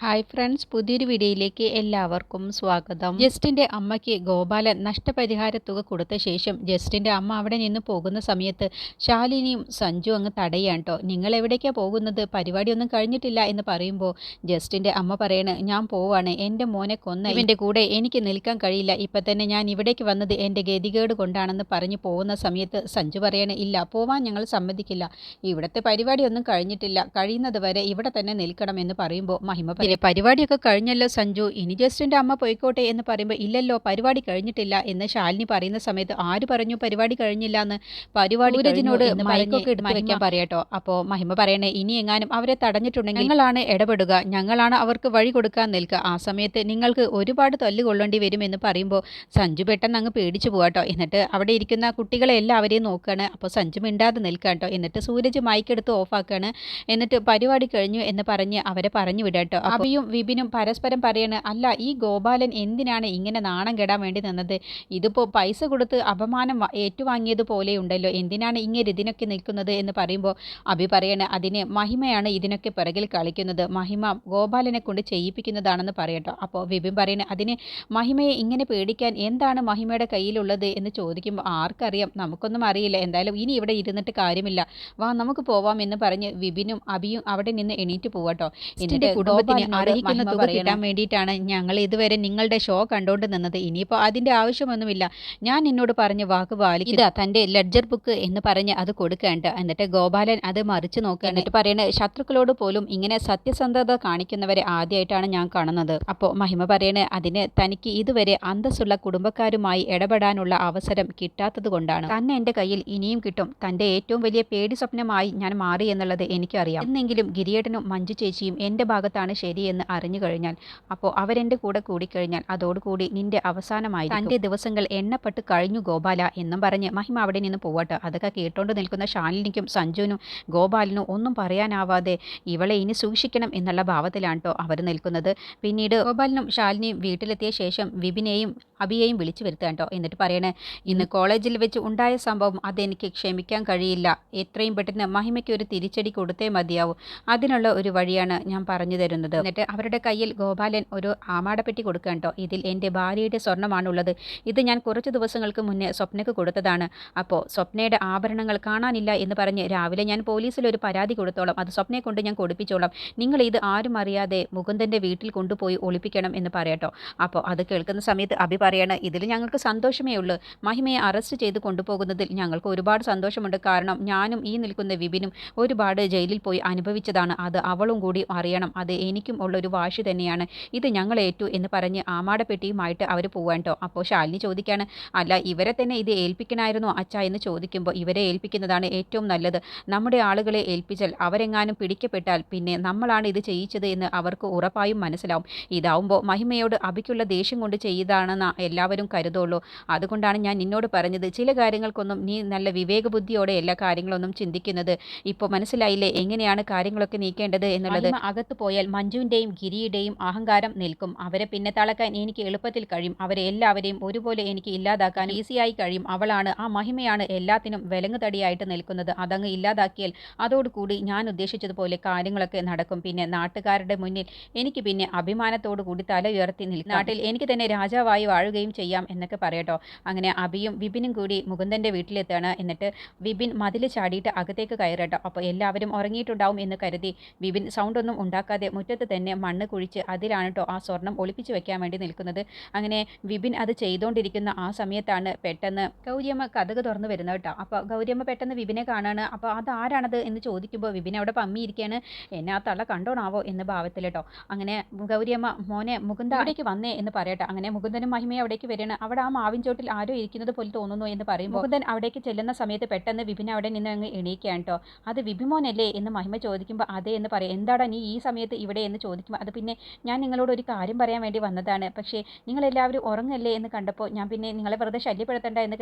Hi friends, പുതിയൊരു വീഡിയോയിലേക്ക് എല്ലാവർക്കും സ്വാഗതം. ജസ്റ്റിൻ്റെ അമ്മയ്ക്ക് ഗോപാലൻ നഷ്ടപരിഹാര തുക കൊടുത്ത ശേഷം ജസ്റ്റിൻ്റെ അമ്മ അവിടെ നിന്ന് പോകുന്ന സമയത്ത് ശാലിനിയും സഞ്ജു അങ്ങ് തടയാണ് കേട്ടോ. നിങ്ങൾ എവിടേക്കാണ് പോകുന്നത്? പരിപാടിയൊന്നും കഴിഞ്ഞിട്ടില്ല എന്ന് പറയുമ്പോൾ ജസ്റ്റിൻ്റെ അമ്മ പറയണ, ഞാൻ പോവാണ്, എൻ്റെ മോനെ കൊന്ന ഇവൻ്റെ കൂടെ എനിക്ക് നിൽക്കാൻ കഴിയില്ല, ഇപ്പം തന്നെ ഞാൻ ഇവിടേക്ക് വന്നത് എൻ്റെ ഗതികേട് കൊണ്ടാണെന്ന് പറഞ്ഞ് പോകുന്ന സമയത്ത് സഞ്ജു പറയണ, ഇല്ല, പോവാൻ ഞങ്ങൾ സമ്മതിക്കില്ല, ഇവിടുത്തെ പരിപാടിയൊന്നും കഴിഞ്ഞിട്ടില്ല, കഴിയുന്നത് വരെ ഇവിടെ തന്നെ നിൽക്കണം എന്ന് പറയുമ്പോൾ മഹിമ പരിപാടിയൊക്കെ കഴിഞ്ഞല്ലോ സഞ്ജു, ഇനി ജസ്റ്റിൻ്റെ അമ്മ പോയിക്കോട്ടെ എന്ന് പറയുമ്പോൾ ഇല്ലല്ലോ, പരിപാടി കഴിഞ്ഞിട്ടില്ല എന്ന് ശാലിനി പറയുന്ന സമയത്ത് ആര് പറഞ്ഞു പരിപാടി കഴിഞ്ഞില്ല എന്ന്? പരിപാടി സൂരജിനോട് മൈക്കൊക്കെ എടുത്ത് വെക്കാൻ പറയാട്ടോ. അപ്പോൾ മഹിമ പറയണേ, ഇനി എങ്ങാനും അവരെ തടഞ്ഞിട്ടുണ്ടെങ്കിൽ ഞങ്ങളാണ് ഇടപെടുക, ഞങ്ങളാണ് അവർക്ക് വഴി കൊടുക്കാൻ നിൽക്കുക, ആ സമയത്ത് നിങ്ങൾക്ക് ഒരുപാട് തല്ലുകൊള്ളേണ്ടി വരും എന്ന് പറയുമ്പോൾ സഞ്ജു പെട്ടെന്ന് അങ്ങ് പേടിച്ചു പോകാട്ടോ. എന്നിട്ട് അവിടെ ഇരിക്കുന്ന കുട്ടികളെ എല്ലാവരെയും നോക്കുകയാണ്. അപ്പോൾ സഞ്ജു മിണ്ടാതെ നിൽക്കുക കേട്ടോ. എന്നിട്ട് സൂരജ് മൈക്കെടുത്ത് ഓഫാക്കുകയാണ്. എന്നിട്ട് പരിപാടി കഴിഞ്ഞു എന്ന് പറഞ്ഞ് അവരെ പറഞ്ഞു വിടാട്ടോ. അബിയും വിപിനും പരസ്പരം പറയാണ്, അല്ല, ഈ ഗോപാലൻ എന്തിനാണ് ഇങ്ങനെ നാണം കെടാൻ വേണ്ടി നിന്നത്? ഇതിപ്പോൾ പൈസ കൊടുത്ത് അപമാനം ഏറ്റുവാങ്ങിയതുപോലെ ഉണ്ടല്ലോ, എന്തിനാണ് ഇങ്ങനെ ഇതിനൊക്കെ നിൽക്കുന്നത് എന്ന് പറയുമ്പോൾ അബി പറയാണ്, അതിന് മഹിമയാണ് ഇതിനൊക്കെ പിറകിൽ കളിക്കുന്നത്, മഹിമ ഗോപാലനെ കൊണ്ട് ചെയ്യിപ്പിക്കുന്നതാണെന്ന് പറയട്ടോ. അപ്പോൾ വിപിൻ പറയണേ, അതിന് മഹിമയെ ഇങ്ങനെ പേടിക്കാൻ എന്താണ് മഹിമയുടെ കയ്യിലുള്ളത് എന്ന് ചോദിക്കുമ്പോൾ ആർക്കറിയാം, നമുക്കൊന്നും അറിയില്ല, എന്തായാലും ഇനി ഇവിടെ ഇരുന്നിട്ട് കാര്യമില്ല, വാ നമുക്ക് പോവാം എന്ന് പറഞ്ഞ് വിപിനും അബിയും അവിടെ നിന്ന് എണീറ്റ് പോവാട്ടോ. എന്നിട്ട് കുടുംബത്തിന് അർഹിക്കുന്ന തുക കിട്ടാൻ വേണ്ടിയിട്ടാണ് ഞങ്ങൾ ഇതുവരെ നിങ്ങളുടെ ഷോ കണ്ടുകൊണ്ട് നിന്നത്, ഇനിയിപ്പോൾ അതിൻ്റെ ആവശ്യമൊന്നുമില്ല, ഞാൻ എന്നോട് പറഞ്ഞ വാക്ക് പാലിക്കുക, ഇതാ തൻ്റെ ലെഡ്ജർ ബുക്ക് എന്ന് പറഞ്ഞ് അത് കൊടുക്കേണ്ട. എന്നിട്ട് ഗോപാലൻ അത് മറിച്ച് നോക്കുക. എന്നിട്ട് പറയണ, ശത്രുക്കളോട് പോലും ഇങ്ങനെ സത്യസന്ധത കാണിക്കുന്നവരെ ആദ്യമായിട്ടാണ് ഞാൻ കാണുന്നത്. അപ്പോൾ മഹിമ പറയണേ, അതിന് തനിക്ക് ഇതുവരെ അന്തസ്സുള്ള കുടുംബക്കാരുമായി ഇടപെടാനുള്ള അവസരം കിട്ടാത്തത് കൊണ്ടാണ്, തന്നെ എൻ്റെ കയ്യിൽ ഇനിയും കിട്ടും, തൻ്റെ ഏറ്റവും വലിയ പേടി സ്വപ്നമായി ഞാൻ മാറി എന്നുള്ളത് എനിക്കറിയാം, എന്നെങ്കിലും ഗിരിയേട്ടനും മഞ്ജു ചേച്ചിയും എൻ്റെ ഭാഗത്താണ് ശരിയെന്ന് അറിഞ്ഞു കഴിഞ്ഞാൽ, അപ്പോൾ അവരെൻ്റെ കൂടെ കൂടിക്കഴിഞ്ഞാൽ അതോടുകൂടി നിന്റെ അവസാനമായി, തൻ്റെ ദിവസങ്ങൾ എണ്ണപ്പെട്ട് കഴിഞ്ഞു ഗോപാല എന്നും പറഞ്ഞ് മഹിമ അവിടെ നിന്ന് പോവട്ടെ. അതൊക്കെ കേട്ടോണ്ട് നിൽക്കുന്ന ശാലിനിക്കും സഞ്ജുവിനും ഗോപാലിനും ഒന്നും പറയാനാവാതെ ഇവളെ ഇനി സൂക്ഷിക്കണം എന്നുള്ള ഭാവത്തിലാണ് കേട്ടോ അവർ നിൽക്കുന്നത്. പിന്നീട് ഗോപാലിനും ശാലിനിയും വീട്ടിലെത്തിയ ശേഷം വിപിനെയും അബിയെയും വിളിച്ചു വരുത്താൻ കേട്ടോ. എന്നിട്ട് പറയണേ, ഇന്ന് കോളേജിൽ വെച്ച് ഉണ്ടായ സംഭവം അതെനിക്ക് ക്ഷമിക്കാൻ കഴിയില്ല, എത്രയും പെട്ടെന്ന് മഹിമയ്ക്ക് ഒരു തിരിച്ചടി കൊടുത്തേ മതിയാവും, അതിനുള്ള ഒരു വഴിയാണ് ഞാൻ പറഞ്ഞു തരുന്നത്. എന്നിട്ട് അവരുടെ കയ്യിൽ ഗോപാലൻ ഒരു ആമാടപ്പെട്ടി കൊടുക്കുക കേട്ടോ. ഇതിൽ എൻ്റെ ഭാര്യയുടെ സ്വർണ്ണമാണുള്ളത്, ഇത് ഞാൻ കുറച്ച് ദിവസങ്ങൾക്ക് മുന്നേ സ്വപ്നയ്ക്ക് കൊടുത്തതാണ്, അപ്പോൾ സ്വപ്നയുടെ ആഭരണങ്ങൾ കാണാനില്ല എന്ന് പറഞ്ഞ് രാവിലെ ഞാൻ പോലീസിൽ ഒരു പരാതി കൊടുത്തോളാം, അത് സ്വപ്നയെ കൊണ്ട് ഞാൻ കൊടുപ്പിച്ചോളാം, നിങ്ങൾ ഇത് ആരും അറിയാതെ മുകുന്ദൻ്റെ വീട്ടിൽ കൊണ്ടുപോയി ഒളിപ്പിക്കണം എന്ന് പറയട്ടോ. അപ്പോൾ അത് കേൾക്കുന്ന സമയത്ത് അഭി പറയാണ്, ഇതിൽ ഞങ്ങൾക്ക് സന്തോഷമേ ഉള്ളൂ, മഹിമയെ അറസ്റ്റ് ചെയ്ത് കൊണ്ടുപോകുന്നതിൽ ഞങ്ങൾക്ക് ഒരുപാട് സന്തോഷമുണ്ട്, കാരണം ഞാനും ഈ നിൽക്കുന്ന വിപിനും ഒരുപാട് ജയിലിൽ പോയി അനുഭവിച്ചതാണ്, അത് അവളും കൂടി അറിയണം, അത് എനിക്കും ഉള്ളൊരു വാശി തന്നെയാണ്, ഇത് ഞങ്ങൾ ഏറ്റു എന്ന് പറഞ്ഞ് ആമാടപ്പെട്ടിയുമായിട്ട് അവർ പോവാൻ കേട്ടോ. അപ്പോൾ ശാലിനി ചോദിക്കുകയാണ്, അല്ല, ഇവരെ തന്നെ ഇത് ഏൽപ്പിക്കണമായിരുന്നോ അച്ഛ എന്ന് ചോദിക്കുമ്പോൾ ഇവരെ ഏൽപ്പിക്കുന്നതാണ് ഏറ്റവും നല്ലത്, നമ്മുടെ ആളുകളെ ഏൽപ്പിച്ചാൽ അവരെങ്ങാനും പിടിക്കപ്പെട്ടാൽ പിന്നെ നമ്മളാണ് ഇത് ചെയ്യിച്ചത് എന്ന് അവർക്ക് ഉറപ്പായും മനസ്സിലാവും, ഇതാവുമ്പോൾ മഹിമയോട് അബിക്കുള്ള ദേഷ്യം കൊണ്ട് ചെയ്തതാണെന്ന് എല്ലാവരും കരുതുള്ളൂ, അതുകൊണ്ടാണ് ഞാൻ നിന്നോട് പറഞ്ഞത്, ചില കാര്യങ്ങൾക്കൊന്നും നീ നല്ല വിവേകബുദ്ധിയോടെ എല്ലാ കാര്യങ്ങളൊന്നും ചിന്തിക്കുന്നത്, ഇപ്പോൾ മനസ്സിലായില്ലേ എങ്ങനെയാണ് കാര്യങ്ങളൊക്കെ നീക്കേണ്ടത് എന്നുള്ളത്. അകത്ത് പോയാൽ മഞ്ജുവിൻ്റെയും ഗിരിയുടെയും അഹങ്കാരം നിൽക്കും, അവരെ പിന്നെ തളക്കാൻ എനിക്ക് എളുപ്പത്തിൽ കഴിയും, അവരെ എല്ലാവരെയും ഒരുപോലെ എനിക്ക് ഇല്ലാതാക്കാൻ ഈസിയായി കഴിയും, അവളാണ്, ആ മഹിമയാണ് എല്ലാത്തിനും വിലങ്ങുതടിയായിട്ട് നിൽക്കുന്നത്, അതങ്ങ് ഇല്ലാതാക്കിയാൽ അതോടുകൂടി ഞാൻ ഉദ്ദേശിച്ചതുപോലെ കാര്യങ്ങളൊക്കെ നടക്കും, പിന്നെ നാട്ടുകാരുടെ മുന്നിൽ എനിക്ക് പിന്നെ അഭിമാനത്തോടു കൂടി തല ഉയർത്തി നിൽക്കും, നാട്ടിൽ എനിക്ക് തന്നെ രാജാവായി വാഴുകയും ചെയ്യാം എന്നൊക്കെ പറയട്ടോ. അങ്ങനെ അബിയും വിപിനും കൂടി മുകുന്ദൻ്റെ വീട്ടിലെത്താണ്. എന്നിട്ട് വിപിൻ മതിൽ ചാടിയിട്ട് അകത്തേക്ക് കയറട്ടോ. അപ്പോൾ എല്ലാവരും ഉറങ്ങിയിട്ടുണ്ടാവും എന്ന് കരുതി വിപിൻ സൗണ്ടൊന്നും ഉണ്ടാക്കാതെ മുറ്റത്ത് തന്നെ മണ്ണ് കുഴിച്ച് അതിലാണ് കേട്ടോ ആ സ്വർണം ഒളിപ്പിച്ച് വെക്കാൻ വേണ്ടി നിൽക്കുന്നത്. അങ്ങനെ വിപിൻ അത് ചെയ്തുകൊണ്ടിരിക്കുന്ന ആ സമയത്താണ് പെട്ടെന്ന് ഗൗരിയമ്മ കതക് തുറന്ന് വരുന്നത് കേട്ടോ. അപ്പോൾ ഗൗരിയമ്മ പെട്ടെന്ന് വിപിനെ കാണാണ്. അപ്പോൾ അതാരാണത് എന്ന് ചോദിക്കുമ്പോൾ വിപിൻ അവിടെ പമ്മിയിരിക്കുകയാണ്, എന്നെ ആ തള്ള കണ്ടോണാവോ എന്ന ഭാവത്തിൽ കേട്ടോ. അങ്ങനെ ഗൗരിയമ്മ, മോനെ മുകുന്ദ അവിടേക്ക് വന്നേ എന്ന് പറയട്ടെ. അങ്ങനെ മുകുന്ദനും മഹിമയും അവിടേക്ക് വരികയാണ്. അവിടെ ആ മാവിൻ ചോട്ടിൽ ആരോ ഇരിക്കുന്നത് പോലെ തോന്നുന്നു എന്ന് പറയും. മുകുന്ദൻ അവിടേക്ക് ചെല്ലുന്ന സമയത്ത് പെട്ടെന്ന് വിപിൻ അവിടെ നിന്ന് അങ്ങ് എണീക്കുകയാണ് കേട്ടോ. അത് വിപിമോനല്ലേ എന്ന് മഹിമ ചോദിക്കുമ്പോൾ അതെ എന്ന് പറയും. എന്താടാ നീ ഈ സമയത്ത് ഇവിടെ എന്ന് ചോദിക്കുമ്പോൾ അത് പിന്നെ ഞാൻ നിങ്ങളോട് ഒരു കാര്യം പറയാൻ വേണ്ടി വന്നതാണ്, പക്ഷേ നിങ്ങളെല്ലാവരും ഉറങ്ങല്ലേ എന്ന് കണ്ടപ്പോൾ ഞാൻ പിന്നെ നിങ്ങളെ വെറുതെ ശല്യപ്പെടുത്തണ്ട എന്ന്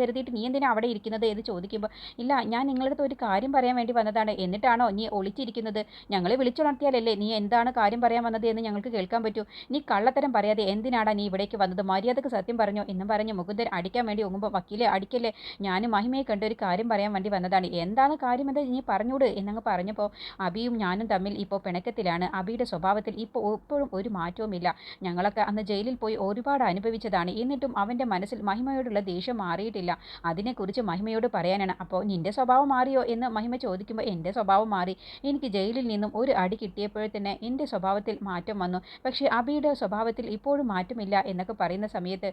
കരുതിയിട്ട് നീ എന്തിനാ അവിടെ ഇരിക്കുന്നത് എന്ന് ചോദിക്കുമ്പോൾ ഇല്ല, ഞാൻ നിങ്ങളുടെ അടുത്ത് ഒരു കാര്യം പറയാൻ വേണ്ടി വന്നതാണ്, എന്നിട്ടാണോ നീ ഒളിച്ചിരിക്കുന്നത്? ഞങ്ങളെ വിളിച്ചുണർത്തിയാലല്ലേ നീ എന്താണ് കാര്യം പറയാൻ വന്നത് എന്ന് ഞങ്ങൾക്ക് കേൾക്കാൻ പറ്റൂ, നീ കള്ളത്തരം പറയാതെ എന്തിനാടാ നീ ഇവിടേക്ക് വന്നത്? മര്യാദക്ക് സത്യം പറഞ്ഞോ എന്നും പറഞ്ഞ് മുകുന്ദൻ അടിക്കാൻ വേണ്ടി ഒങ്ങുമ്പോൾ വക്കീലെ അടിക്കല്ലേ, ഞാൻ മഹിമയെ കണ്ട ഒരു കാര്യം പറയാൻ വേണ്ടി വന്നതാണ്, എന്താണ് കാര്യം എന്താ നീ പറഞ്ഞൂട് എന്നങ്ങ് പറഞ്ഞപ്പോൾ അബിയും ഞാനും തമ്മിൽ ഇപ്പോൾ പിണക്കത്തിലാണ്. അബിയുടെ സ്വഭാവത്തിൽ ഇപ്പോഴും ഒരു മാറ്റവുമില്ല. ഞങ്ങളൊക്കെ അന്ന് ജയിലിൽ പോയി ഒരുപാട് അനുഭവിച്ചതാണ്. എന്നിട്ടും അവൻ്റെ മനസ്സിൽ മഹിമയോടുള്ള ദേഷ്യം മാറിയിട്ടില്ല. അതിനെക്കുറിച്ച് മഹിമയോട് പറയാനാണ്. അപ്പോൾ നിന്റെ സ്വഭാവം മാറിയോ എന്ന് മഹിമ ചോദിക്കുമ്പോൾ എൻ്റെ സ്വഭാവം മാറി. എനിക്ക് ജയിലിൽ നിന്നും ഒരു അടി കിട്ടിയപ്പോൾ തന്നെ എൻ്റെ സ്വഭാവത്തിൽ മാറ്റം വന്നു. പക്ഷേ അബിയുടെ സ്വഭാവത്തിൽ ഇപ്പോഴും മാറ്റമില്ല എന്നൊക്കെ പറയുന്ന സമയത്ത്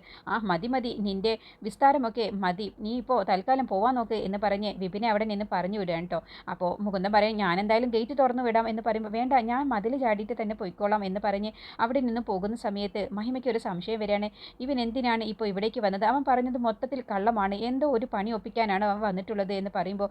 മതി മതി, നിന്റെ വിസ്താരമൊക്കെ മതി, നീ ഇപ്പോൾ തൽക്കാലം പോവാൻ നോക്ക് എന്ന് പറഞ്ഞ് വിപിനെ അവിടെ നിന്ന് പറഞ്ഞു വിടുകയാണ് കേട്ടോ. അപ്പോൾ മുകുന്ദൻ പറയും ഞാൻ എന്തായാലും ഗേറ്റ് തുറന്നു വിടാം എന്ന് പറയുമ്പോൾ വേണ്ട, ഞാൻ മതിൽ ചാടിയിട്ട് തന്നെ പോയിക്കോളാം എന്ന് പറഞ്ഞ് അവിടെ നിന്ന് പോകുന്ന സമയത്ത് മഹിമയ്ക്ക് ഒരു സംശയം വരികയാണ്. ഇവൻ എന്തിനാണ് ഇപ്പോൾ ഇവിടേക്ക് വന്നത്? അവൻ പറഞ്ഞത് മൊത്തത്തിൽ കള്ളമാണ്. എന്തോ ഒരു പണി ഒപ്പിക്കാനാണ് അവൻ വന്നിട്ടുള്ളത് എന്ന് പറയുമ്പോൾ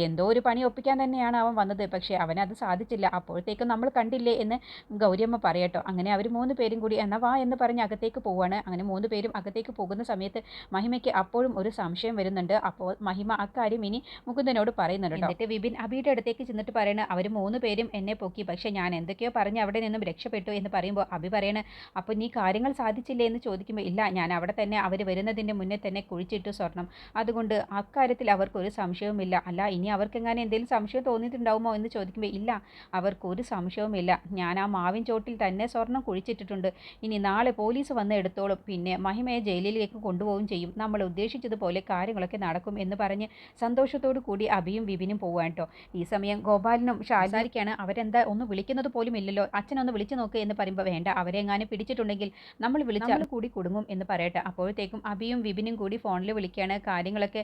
എന്തോ ഒരു പണി ഒപ്പിക്കാൻ തന്നെയാണ് അവൻ വന്നത്, പക്ഷേ അവനത് സാധിച്ചില്ല. അപ്പോഴത്തേക്കും നമ്മൾ കണ്ടില്ലേ എന്ന് ഗൗരിയമ്മ പറയട്ടോ. അങ്ങനെ അവർ 3 പേരും കൂടി എന്നാ വാ എന്ന് പറഞ്ഞ് അകത്തേക്ക് പോവാണ്. അങ്ങനെ 3 പേരും അകത്തേക്ക് പോകുന്ന സമയത്ത് മഹിമയ്ക്ക് അപ്പോഴും ഒരു സംശയം വരുന്നുണ്ട്. അപ്പോൾ മഹിമ അക്കാര്യം ഇനി മുകുന്ദനോട് പറയുന്നുണ്ട്. എന്നിട്ട് വിപിൻ അബിയുടെ അടുത്തേക്ക് ചെന്നിട്ട് പറയണ അവർ 3 പേരും എന്നെ പൊക്കി, പക്ഷേ ഞാൻ എന്തൊക്കെയോ പറഞ്ഞ് അവിടെ നിന്നും രക്ഷപ്പെട്ടു എന്ന് പറയുമ്പോൾ അബി പറയണ അപ്പോൾ നീ കാര്യങ്ങൾ സാധിച്ചില്ലേ എന്ന് ചോദിക്കുമ്പോൾ ഇല്ല, ഞാൻ അവിടെ തന്നെ അവർ വരുന്നതിൻ്റെ മുന്നേ തന്നെ കുഴിച്ചിട്ടു സ്വർണം, അതുകൊണ്ട് അക്കാര്യത്തിൽ അവർക്കൊരു സംശയവുമില്ല. അല്ല ഇനി അവർക്കെങ്ങനെ എന്തെങ്കിലും സംശയം തോന്നിയിട്ടുണ്ടാവുമോ എന്ന് ചോദിക്കുമ്പോൾ ഇല്ല, അവർക്കൊരു സംശയവുമില്ല. ഞാൻ ആ മാവിൻ ചോട്ടിൽ തന്നെ സ്വർണം കുഴിച്ചിട്ടിട്ടുണ്ട്. ഇനി നാളെ പോലീസ് വന്ന് എടുത്തോളും, പിന്നെ മഹിമയെ ജയിലിലേക്ക് കൊണ്ടുപോവുകയും ചെയ്യും. നമ്മൾ ഉദ്ദേശിച്ചതുപോലെ കാര്യങ്ങളൊക്കെ നടക്കും എന്ന് പറഞ്ഞ് സന്തോഷത്തോടു കൂടി അബിയും വിപിനും പോവാൻ കേട്ടോ. ഈ സമയം ഗോപാലനും ഷാലിക്കാണ് അവരെന്താ ഒന്ന് വിളിക്കുന്നത് പോലും ഇല്ലല്ലോ, അച്ഛനൊന്ന് വിളിച്ചു നോക്ക് എന്ന് പറയുമ്പോൾ വേണ്ട, അവരെങ്ങാനും പിടിച്ചിട്ടുണ്ടെങ്കിൽ നമ്മൾ വിളിച്ചാൽ കൂടി കുടുങ്ങും എന്ന് പറയട്ടെ. അപ്പോഴത്തേക്കും അബിയും വിപിനും കൂടി ഫോണിൽ വിളിക്കുകയാണ്. കാര്യങ്ങളൊക്കെ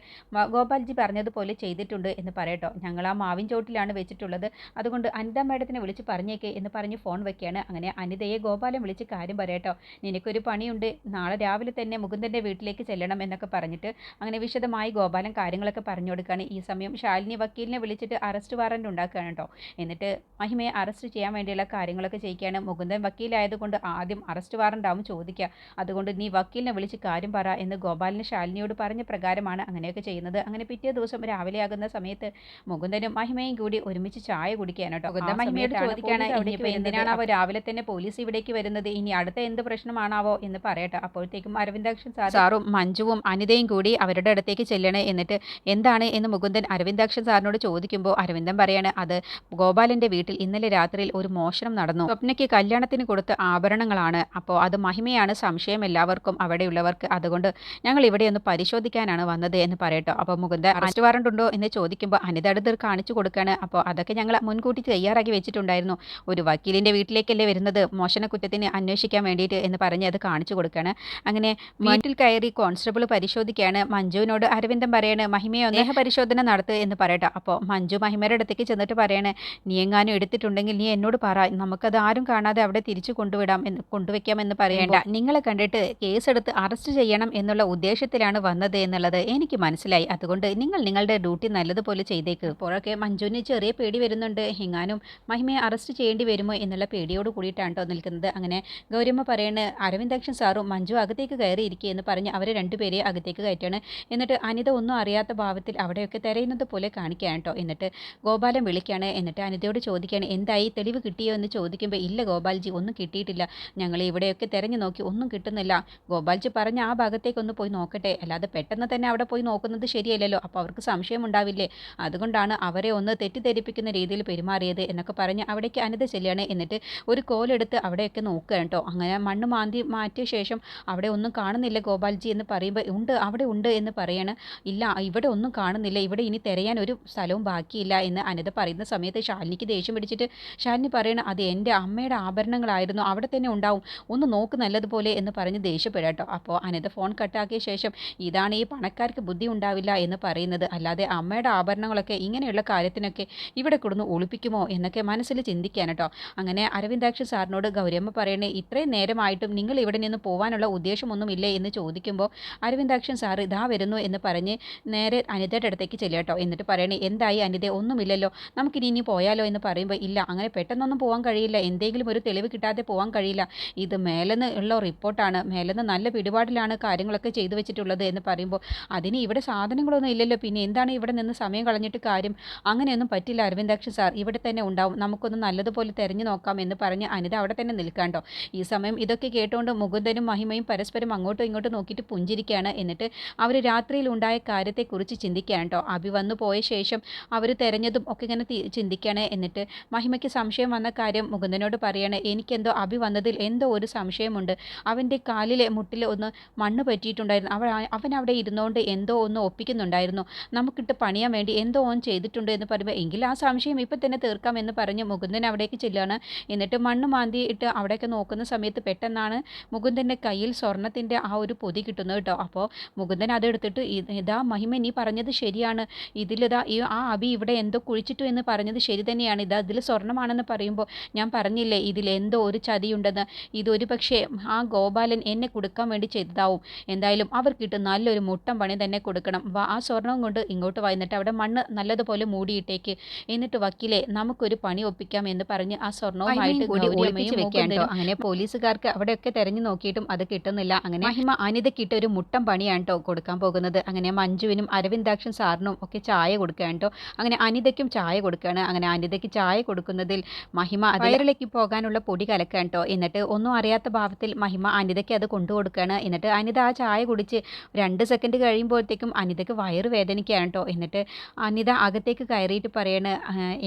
ഗോപാൽജി പറഞ്ഞതുപോലെ ചെയ്തിട്ടുണ്ട് എന്ന് പറയട്ടോ. ഞങ്ങൾ ആ മാവിൻ ചോട്ടിലാണ് വെച്ചിട്ടുള്ളത്, അതുകൊണ്ട് അനിത മേഡത്തിനെ വിളിച്ച് പറഞ്ഞേക്കേ എന്ന് പറഞ്ഞ് ഫോൺ വയ്ക്കുകയാണ്. അങ്ങനെ അനിതയെ ഗോപാലൻ വിളിച്ച് കാര്യം പറയട്ടോ. നിനക്കൊരു പണിയുണ്ട്, നാളെ രാവിലെ തന്നെ മുകുന്ദൻ്റെ വീട്ടിലേക്ക് ചെല്ലണം എന്നൊക്കെ പറഞ്ഞിട്ട് അങ്ങനെ വിശദമായി ഗോപാലൻ കാര്യങ്ങളൊക്കെ പറഞ്ഞു കൊടുക്കുകയാണ്. ഈ സമയം ശാലിനി വക്കീലിനെ വിളിച്ചിട്ട് അറസ്റ്റ് വാറൻറ്റ് ഉണ്ടാക്കുകയാണ് കേട്ടോ. എന്നിട്ട് മഹിമയെ അറസ്റ്റ് ചെയ്യാൻ വേണ്ടിയുള്ള കാര്യങ്ങളൊക്കെ ചെയ്യിക്കുകയാണ്. മുകുന്ദൻ വക്കീലായതുകൊണ്ട് ആദ്യം അറസ്റ്റ് വാറൻ്റ് ആവും ചോദിക്കുക, അതുകൊണ്ട് നീ വക്കീലിനെ വിളിച്ച് കാര്യം പറ എന്ന് ഗോപാലിന് ശാലിനിയോട് പറഞ്ഞ പ്രകാരമാണ് അങ്ങനെയൊക്കെ ചെയ്യുന്നത്. അങ്ങനെ പിറ്റേ ദിവസം രാവിലെ ആകുന്ന സമയത്ത് മുകുന്ദനും മഹിമയും കൂടി ഒരുമിച്ച് ചായ കുടിക്കുകയാണ് കേട്ടോ. മുകുന്ദൻ മഹിമയോട് ചോദിക്കുകയാണ് ഇനിയിപ്പോൾ എന്തിനാണാവോ രാവിലെ തന്നെ പോലീസ് ഇവിടേക്ക് വരുന്നത്, ഇനി അടുത്ത എന്ത് പ്രശ്നമാണാവോ എന്ന് പറയട്ടെ. അപ്പോഴത്തേക്കും അരവിന്ദാക്ഷൻ സാറും മഞ്ജുവും അനിതയും കൂടി അവരുടെ അടുത്തേക്ക് ചെല്ലണേ. എന്നിട്ട് എന്താണ് എന്ന് മുകുന്ദൻ അരവിന്ദാക്ഷൻ സാറിനോട് ചോദിക്കുമ്പോൾ അരവിന്ദൻ പറയാണ് അത് ഗോപാലൻ്റെ വീട്ടിൽ ഇന്നലെ രാത്രിയിൽ ഒരു മോഷണം നടന്നു. സ്വപ്നയ്ക്ക് കല്യാണത്തിന് കൊടുത്ത ആഭരണങ്ങളാണ്. അപ്പോൾ അത് മഹിമയാണ് സംശയം എല്ലാവർക്കും അവിടെയുള്ളവർക്ക്, അതുകൊണ്ട് ഞങ്ങൾ ഇവിടെ ഒന്ന് പരിശോധിക്കാനാണ് വന്നത് എന്ന് പറയട്ടോ. അപ്പോൾ മുകുന്ദൻ അറസ്റ്റ് വാറണ്ട് ഉണ്ടോ എന്ന് ചോദിക്കുമ്പോൾ അനിത അടുത്ത് കാണിച്ചു കൊടുക്കുകയാണ്. അപ്പോൾ അതൊക്കെ ഞങ്ങൾ മുൻകൂട്ടി തയ്യാറാക്കി വെച്ചിട്ടുണ്ടായിരുന്നു, ഒരു വക്കീലിൻ്റെ വീട്ടിലേക്കല്ലേ വരുന്നത് മോഷണക്കുറ്റത്തിന് അന്വേഷിക്കാൻ വേണ്ടിയിട്ട് എന്ന് പറഞ്ഞ് അത് കാണിച്ചു കൊടുക്കുകയാണ്. അങ്ങനെ വീട്ടിൽ കയറി കോൺസ്റ്റബിൾ പരിശോധിക്കുകയാണ്. മഞ്ജുവിനോട് അരവിന്ദൻ പറയാണ് മഹിമയോ ദേഹ പരിശോധന നടത്തുക എന്ന് പറയട്ടെ. അപ്പോൾ മഞ്ജു മഹിമയുടെ അടുത്തേക്ക് ചെന്നിട്ട് പറയാണ് നീ എങ്ങാനും എടുത്തിട്ടുണ്ടെങ്കിൽ നീ എന്നോട് പറ, നമുക്കത് ആരും കാണാതെ അവിടെ തിരിച്ചു കൊണ്ടുവയ്ക്കാം എന്ന് പറയേണ്ട, നിങ്ങളെ കണ്ടിട്ട് കേസെടുത്ത് അറസ്റ്റ് ചെയ്യണം എന്നുള്ള ഉദ്ദേശത്തിലാണ് വന്നത് എന്നുള്ളത് എനിക്ക് മനസ്സിലായി, അതുകൊണ്ട് നിങ്ങൾ നിങ്ങളുടെ ഡ്യൂട്ടി നല്ലതുപോലെ ചെയ്തേക്ക്. അപ്പോഴൊക്കെ മഞ്ജുവിന് ചെറിയ പേടി വരുന്നുണ്ട്, എങ്ങാനും മഹിമയെ അറസ്റ്റ് ചെയ്യേണ്ടി വരുമോ എന്നുള്ള പേടിയോട് കൂടിയിട്ടാണ് കേട്ടോ നിൽക്കുന്നത്. അങ്ങനെ ഗൗരിയമ്മ പറയാണ് അരവിന്ദാക്ഷൻ സാറും മഞ്ജു അകത്തേക്ക് കയറിയിരിക്കുക എന്ന് പറഞ്ഞ് അവരെ 2 പേരെ അകത്തേക്ക് കയറ്റാണ്. എന്നിട്ട് അനിത ഒന്നും അറിയാത്ത ഭാവത്തിൽ അവിടെയൊക്കെ തിരയുന്നത് പോലെ കാണിക്കുകയാണ് കേട്ടോ. എന്നിട്ട് ഗോപാലൻ വിളിക്കുകയാണ്. എന്നിട്ട് അനിതയോട് ചോദിക്കുകയാണ് എന്തായി, തെളിവ് കിട്ടിയോ എന്ന് ചോദിക്കുമ്പോൾ ഇല്ല ഗോപാൽജി, ഒന്നും കിട്ടിയിട്ടില്ല, ഞങ്ങൾ ഇവിടെയൊക്കെ തിരഞ്ഞു നോക്കി ഒന്നും കിട്ടുന്നില്ല. ഗോപാൽജി പറഞ്ഞ ആ ഭാഗത്തേക്കൊന്ന് പോയി നോക്കട്ടെ, അല്ലാതെ പെട്ടെന്ന് തന്നെ അവിടെ പോയി നോക്കുന്നത് ശരിയല്ലല്ലോ, അപ്പോൾ അവർക്ക് സംശയം ഉണ്ടാവില്ലേ, അതുകൊണ്ടാണ് അവരെ ഒന്ന് തെറ്റിദ്ധരിപ്പിക്കുന്ന രീതിയിൽ പെരുമാറിയത് എന്നൊക്കെ പറഞ്ഞ് അവിടേക്ക് അനിത ചെല്ലുകയാണ്. എന്നിട്ട് ഒരു കോലെടുത്ത് അവിടെയൊക്കെ നോക്കുക കേട്ടോ. അങ്ങനെ മണ്ണ് മാറ്റിയ ശേഷം അവിടെ ഒന്നും കാണുന്നില്ല ഗോപാൽജി എന്ന് പറയുമ്പോൾ ഉണ്ട്, അവിടെ ഉണ്ട് എന്ന് പറയാണ്. ഇല്ല ഇവിടെ ഒന്നും കാണുന്നില്ല, ഇവിടെ ഇനി തിരയാൻ ഒരു സ്ഥലവും ബാക്കിയില്ല എന്ന് അനിത പറയുന്ന സമയത്ത് ശാലിനിക്ക് ദേഷ്യം പിടിച്ചിട്ട് ശാലിനി പറയണം അത് എൻ്റെ അമ്മയുടെ ആഭരണങ്ങളായിരുന്നു, അവിടെ തന്നെ ഉണ്ടാവും, ഒന്ന് നോക്ക് നല്ലതുപോലെ എന്ന് പറഞ്ഞ് ദേഷ്യപ്പെടാട്ടോ. അപ്പോൾ അനിത ഫോൺ കട്ടാക്കിയ ശേഷം ഇതാണ് ഈ പണക്കാർക്ക് ബുദ്ധി ഉണ്ടാവില്ല എന്ന് പറയുന്നത്, അല്ലാതെ അമ്മയുടെ ആഭരണങ്ങളൊക്കെ ഇങ്ങനെയുള്ള കാര്യത്തിനൊക്കെ ഇവിടെ കൊടുന്ന് ഒളിപ്പിക്കുമോ എന്നൊക്കെ മനസ്സിൽ ചിന്തിക്കാൻ കേട്ടോ. അങ്ങനെ അരവിന്ദാക്ഷൻ സാറിനോട് ഗൗരിയമ്മ പറയണേ ഇത്രയും നേരമായിട്ടും നിങ്ങൾ ഇവിടെ നിന്ന് പോകാനുള്ള ഉദ്ദേശമൊന്നുമില്ലേ എന്ന് ചോദിക്കുമ്പോൾ അരവിന്ദാക്ഷൻ സാർ ഇതാ വരുന്നു എന്ന് പറഞ്ഞ് നേരെ അനിതയുടെ അടുത്തേക്ക് ചെല്ലുക കേട്ടോ. എന്നിട്ട് പറയണേ എന്തായി അനിത, ഒന്നുമില്ലല്ലോ, നമുക്കിനി പോയാലോ എന്ന് പറയുമ്പോൾ ഇല്ല, അങ്ങനെ പെട്ടെന്നൊന്നും പോകാൻ കഴിയില്ല, എന്തെങ്കിലും ഒരു തെളിവ് കിട്ടാതെ പോകാൻ കഴിയില്ല, ഇത് മേലെന്ന് ഉള്ള റിപ്പോർട്ടാണ്, മേലെന്ന് നല്ല പിടിപാടിലാണ് കാര്യങ്ങളൊക്കെ ചെയ്തു വെച്ചിട്ടുള്ളത് എന്ന് പറയുമ്പോൾ അതിന് ഇവിടെ സാധനങ്ങളൊന്നും ഇല്ലല്ലോ, പിന്നെ എന്താണ് ഇവിടെ നിന്ന് സമയം കളഞ്ഞിട്ട് കാര്യം, അങ്ങനെയൊന്നും പറ്റില്ല അരവിന്ദാക്ഷൻ സാർ, ഇവിടെ തന്നെ ഉണ്ടാവും, നമുക്കൊന്ന് നല്ലതുപോലെ തിരഞ്ഞു നോക്കാം എന്ന് പറഞ്ഞ് അനിത അവിടെ തന്നെ നിൽക്കാണ്ടോ. ഈ സമയം ഇതൊക്കെ കേട്ടുകൊണ്ട് മുകുന്ദനും മഹിമ മഹിമയും പരസ്പരം അങ്ങോട്ടും ഇങ്ങോട്ടും നോക്കിയിട്ട് പുഞ്ചിരിക്കുകയാണ്. എന്നിട്ട് അവർ രാത്രിയിൽ ഉണ്ടായ കാര്യത്തെക്കുറിച്ച് ചിന്തിക്കുകയാണ് കേട്ടോ. അഭി വന്നു പോയ ശേഷം അവർ തെരഞ്ഞതും ഒക്കെ ഇങ്ങനെ ചിന്തിക്കുകയാണ്. എന്നിട്ട് മഹിമയ്ക്ക് സംശയം വന്ന കാര്യം മുകുന്ദനോട് പറയാണ്. എനിക്കെന്തോ അഭി വന്നതിൽ എന്തോ ഒരു സംശയമുണ്ട്. അവൻ്റെ കാലിലെ മുട്ടിൽ ഒന്ന് മണ്ണ് പറ്റിയിട്ടുണ്ടായിരുന്നു. അവൻ അവിടെ ഇരുന്നുകൊണ്ട് എന്തോ ഒന്ന് ഒപ്പിക്കുന്നുണ്ടായിരുന്നു. നമുക്കിട്ട് പണിയാൻ വേണ്ടി എന്തോ ഓൻ ചെയ്തിട്ടുണ്ട് എന്ന് പറയുമ്പോൾ എങ്കിൽ ആ സംശയം ഇപ്പം തന്നെ തീർക്കാം എന്ന് പറഞ്ഞ് മുകുന്ദൻ അവിടേക്ക് ചെല്ലുകയാണ്. എന്നിട്ട് മണ്ണ് മാന്തിയിട്ട് അവിടെയൊക്കെ നോക്കുന്ന സമയത്ത് പെട്ടെന്നാണ് മുകുന്ദൻ്റെ കയ്യിൽ സ്വർണത്തിൻ്റെ ആ ഒരു പൊതി കിട്ടുന്നത് കേട്ടോ. അപ്പോൾ മുകുന്ദൻ അതെടുത്തിട്ട് ഇതാ മഹിമ, നീ പറഞ്ഞത് ശരിയാണ്. ഇതിലിതാ ആ അഭി ഇവിടെ എന്തോ കുഴിച്ചിട്ടു എന്ന് പറഞ്ഞത് ശരി തന്നെയാണ്. ഇതാ ഇതിൽ സ്വർണ്ണമാണെന്ന് പറയുമ്പോൾ ഞാൻ പറഞ്ഞില്ലേ ഇതിൽ എന്തോ ഒരു ചതിയുണ്ടെന്ന്. ഇതൊരു പക്ഷേ ആ ഗോപാലൻ എന്നെ കൊടുക്കാൻ വേണ്ടി ചെയ്തതാവും. എന്തായാലും അവർക്കിട്ട് നല്ലൊരു മുട്ടം പണി തന്നെ കൊടുക്കണം. ആ സ്വർണം കൊണ്ട് ഇങ്ങോട്ട് വന്നിട്ട് അവിടെ മണ്ണ് നല്ലതുപോലെ മൂടിയിട്ടേക്ക്. എന്നിട്ട് വക്കീലെ നമുക്കൊരു പണി ഒപ്പിക്കാം എന്ന് പറഞ്ഞ് ആ സ്വർണവുമായിട്ട് കൂടി ഒളിപ്പിച്ച് വെക്കാൻ. അങ്ങനെ പോലീസുകാർക്ക് അവിടെയൊക്കെ തെരഞ്ഞു നോക്കിയിട്ടും അത് കിട്ടുന്നില്ല. അങ്ങനെ മഹിമ അനിതയ്ക്കിട്ട് ഒരു മുട്ടം പണിയാണ് കേട്ടോ കൊടുക്കാൻ പോകുന്നത്. അങ്ങനെ മഞ്ജുവിനും അരവിന്ദാക്ഷൻ സാറിനും ഒക്കെ ചായ കൊടുക്കുകയാണ് കേട്ടോ. അങ്ങനെ അനിതയ്ക്കും ചായ കൊടുക്കുകയാണ്. അങ്ങനെ അനിതയ്ക്ക് ചായ കൊടുക്കുന്നതിൽ മഹിമ വയറിലേക്ക് പോകാനുള്ള പൊടി കലക്കുകയാണ് കേട്ടോ. എന്നിട്ട് ഒന്നും അറിയാത്ത ഭാവത്തിൽ മഹിമ അനിതയ്ക്ക് അത് കൊണ്ടു കൊടുക്കുകയാണ്. എന്നിട്ട് അനിത ആ ചായ കുടിച്ച് 2 സെക്കൻഡ് കഴിയുമ്പോഴത്തേക്കും അനിതയ്ക്ക് വയറ് വേദനിക്കുകയാണ് കേട്ടോ. എന്നിട്ട് അനിത അകത്തേക്ക് കയറിയിട്ട് പറയാണ്,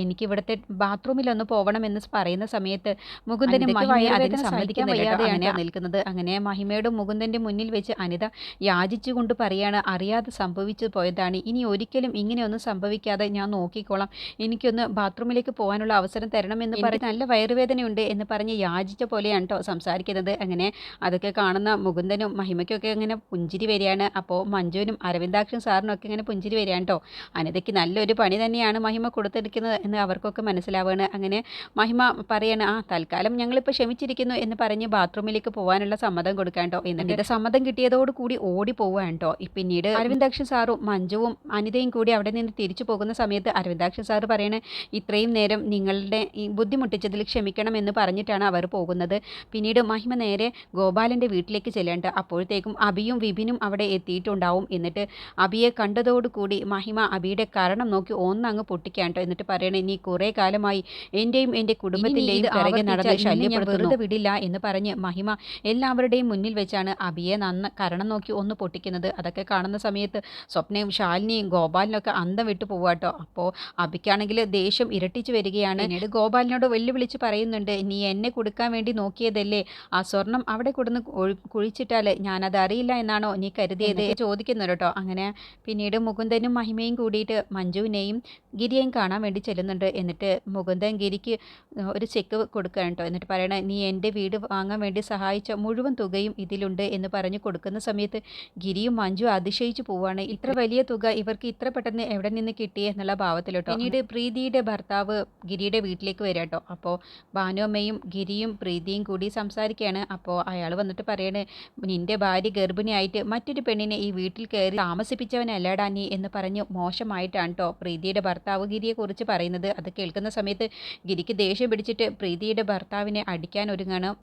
എനിക്ക് ഇവിടുത്തെ ബാത്റൂമിലൊന്ന് പോകണമെന്ന് പറയുന്ന സമയത്ത് മുകുന്ദനും മഹിമയും അതിന് സമ്മതിക്കാൻ വയ്യാതെയാണ് നിൽക്കുന്നത്. അങ്ങനെ മഹിമയുടെ മുകുന്ദൻ്റെ മുന്നിൽ വെച്ച് അനിത യാചിച്ചുകൊണ്ട് പറയാണ്, അറിയാതെ സംഭവിച്ചു പോയതാണ്. ഇനി ഒരിക്കലും ഇങ്ങനെയൊന്നും സംഭവിക്കാതെ ഞാൻ നോക്കിക്കോളാം. എനിക്കൊന്ന് ബാത്റൂമിലേക്ക് പോകാനുള്ള അവസരം തരണമെന്ന് പറഞ്ഞ് നല്ല വയറുവേദനയുണ്ട് എന്ന് പറഞ്ഞ് യാചിച്ച പോലെയാണ് കേട്ടോ സംസാരിക്കുന്നത്. അങ്ങനെ അതൊക്കെ കാണുന്ന മുകുന്ദനും മഹിമയ്ക്കൊക്കെ ഇങ്ങനെ പുഞ്ചിരി വരികയാണ്. അപ്പോൾ മഞ്ജുവിനും അരവിന്ദാക്ഷൻ സാറിനും ഒക്കെ ഇങ്ങനെ പുഞ്ചിരി വരികയാണ് കേട്ടോ. അനിതയ്ക്ക് നല്ലൊരു പണി തന്നെയാണ് മഹിമ കൊടുത്തിരിക്കുന്നത് എന്ന് അവർക്കൊക്കെ മനസ്സിലാവുകയാണ്. അങ്ങനെ മഹിമ പറയാണ്, തൽക്കാലം ഞങ്ങളിപ്പോൾ ക്ഷമിച്ചിരിക്കുന്നു എന്ന് പറഞ്ഞ് ബാത്റൂമിലേക്ക് പോകാനുള്ള സമ്മതം കൊടുക്കാൻ കേട്ടോ. എന്നിട്ട് സമ്മതം കിട്ടിയതോടുകൂടി ഓടി പോവുകയാണ് കേട്ടോ. പിന്നീട് അരവിന്ദാക്ഷൻ സാറും മഞ്ജുവും അനിതയും കൂടി അവിടെ നിന്ന് തിരിച്ചു പോകുന്ന സമയത്ത് അരവിന്ദാക്ഷൻ സാറ് പറയണേ, ഇത്രയും നേരം നിങ്ങളുടെ ഈ ബുദ്ധിമുട്ടിച്ചതിൽ ക്ഷമിക്കണം എന്ന് പറഞ്ഞിട്ടാണ് അവർ പോകുന്നത്. പിന്നീട് മഹിമ നേരെ ഗോപാലൻ്റെ വീട്ടിലേക്ക് ചെല്ലേണ്ട. അപ്പോഴത്തേക്കും അഭിയും വിപിനും അവിടെ എത്തിയിട്ടുണ്ടാവും. എന്നിട്ട് അഭിയെ കണ്ടതോടുകൂടി മഹിമ അഭിയുടെ കാരണം നോക്കി ഒന്നങ്ങ് പൊട്ടിക്കാൻ കേട്ടോ. എന്നിട്ട് പറയണേ, നീ കുറേ കാലമായി എൻ്റെയും എൻ്റെ കുടുംബത്തിൻ്റെയും പിറകെ നടന്ന് ശല്യപ്പെടുത്തുന്നത് വിടില്ല എന്ന് പറഞ്ഞ് മഹിമ എല്ലാവരുടെയും മുന്നിൽ വെച്ചാണ് അഭിയെ കരണം നോക്കി ഒന്ന് പൊട്ടിക്കുന്നത്. അതൊക്കെ കാണുന്ന സമയത്ത് സ്വപ്നയും ശാലിനിയും ഗോപാലിനൊക്കെ അന്തം വിട്ടു പോവാട്ടോ. അപ്പോൾ അഭിക്കാണെങ്കിൽ ദേഷ്യം ഇരട്ടിച്ച് വരികയാണ്. പിന്നീട് ഗോപാലിനോട് വെല്ലുവിളിച്ച് പറയുന്നുണ്ട്, നീ എന്നെ കൊടുക്കാൻ വേണ്ടി നോക്കിയതല്ലേ, ആ സ്വർണം അവിടെ കൊടുന്ന് കുഴിച്ചിട്ടാൽ ഞാനത് അറിയില്ല എന്നാണോ നീ കരുതിയത് ചോദിക്കുന്നു കേട്ടോ. അങ്ങനെ പിന്നീട് മുകുന്ദനും മഹിമയും കൂടിയിട്ട് മഞ്ജുവിനെയും ഗിരിയെയും കാണാൻ വേണ്ടി ചെല്ലുന്നുണ്ട്. എന്നിട്ട് മുകുന്ദൻ ഗിരിക്ക് ഒരു ചെക്ക് കൊടുക്കുകയാണ് കേട്ടോ. എന്നിട്ട് പറയണേ, നീ എൻ്റെ വീട് വാങ്ങാൻ വേണ്ടി സഹായിച്ച മുഴുവൻ തുകയും ഇതിലുണ്ട് എന്ന് പറഞ്ഞ് കൊടുക്കുന്ന സമയത്ത് ഗിരിയും മഞ്ജു അതിശയിച്ചു പോവുകയാണ്. ഇത്ര വലിയ തുക ഇവർക്ക് ഇത്ര പെട്ടെന്ന് എവിടെ നിന്ന് കിട്ടി എന്നുള്ള ഭാവത്തിലോട്ടോ. പിന്നീട് പ്രീതിയുടെ ഭർത്താവ് ഗിരിയുടെ വീട്ടിലേക്ക് വരിക കേട്ടോ. അപ്പോൾ ഭാനുഅമ്മയും ഗിരിയും പ്രീതിയും കൂടി സംസാരിക്കുകയാണ്. അപ്പോൾ അയാൾ വന്നിട്ട് പറയണേ, നിൻ്റെ ഭാര്യ ഗർഭിണിയായിട്ട് മറ്റൊരു പെണ്ണിനെ ഈ വീട്ടിൽ കയറി താമസിപ്പിച്ചവനല്ലടാ നീ എന്ന് പറഞ്ഞ് മോശമായിട്ടാണ് കേട്ടോ പ്രീതിയുടെ ഭർത്താവ് ഗിരിയെക്കുറിച്ച് പറയുന്നത്. അത് കേൾക്കുന്ന സമയത്ത് ഗിരിക്ക് ദേഷ്യം പിടിച്ചിട്ട് പ്രീതിയുടെ ഭർത്താവിനെ അടിക്കാൻ ഒരുങ്ങണം.